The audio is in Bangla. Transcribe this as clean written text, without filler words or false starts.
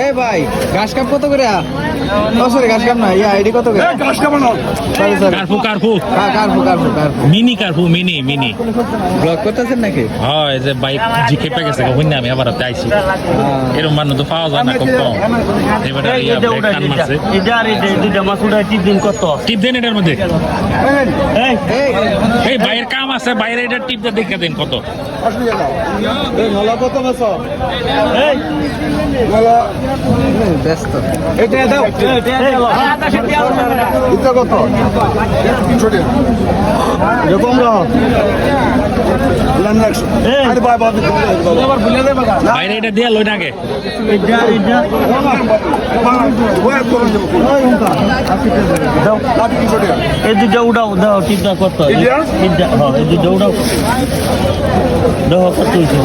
এই ভাই ঘাস কাপ কত করে? সরি ঘাস কাপ না, আইডি কত করে? সরি সরি, কার্পু কার্পু কার্পু কার্পু কার্পু মিনি কার্পু মিনি মিনি ব্লক করতেছেন নাকি? হয় যে বাইক জিকে পে গেছে কখন আমি আবার আইছি এরকম মানুষ তো পাওয়া যায় না খুব কম। এবারে টান মারছে টিপ দেন এটার মধ্যে। এই বাইরের কাম আছে, বাইরে এটা টিপ দিয়ে দেখে দেন কত। কত মাছ? ব্যস্ত কত? বাইরে এটা দিয়ে লই নাগে এই দুটো উঠাও দাও, টিপটা কত? এই দুটো উঠাও দাও কত হয়েছে?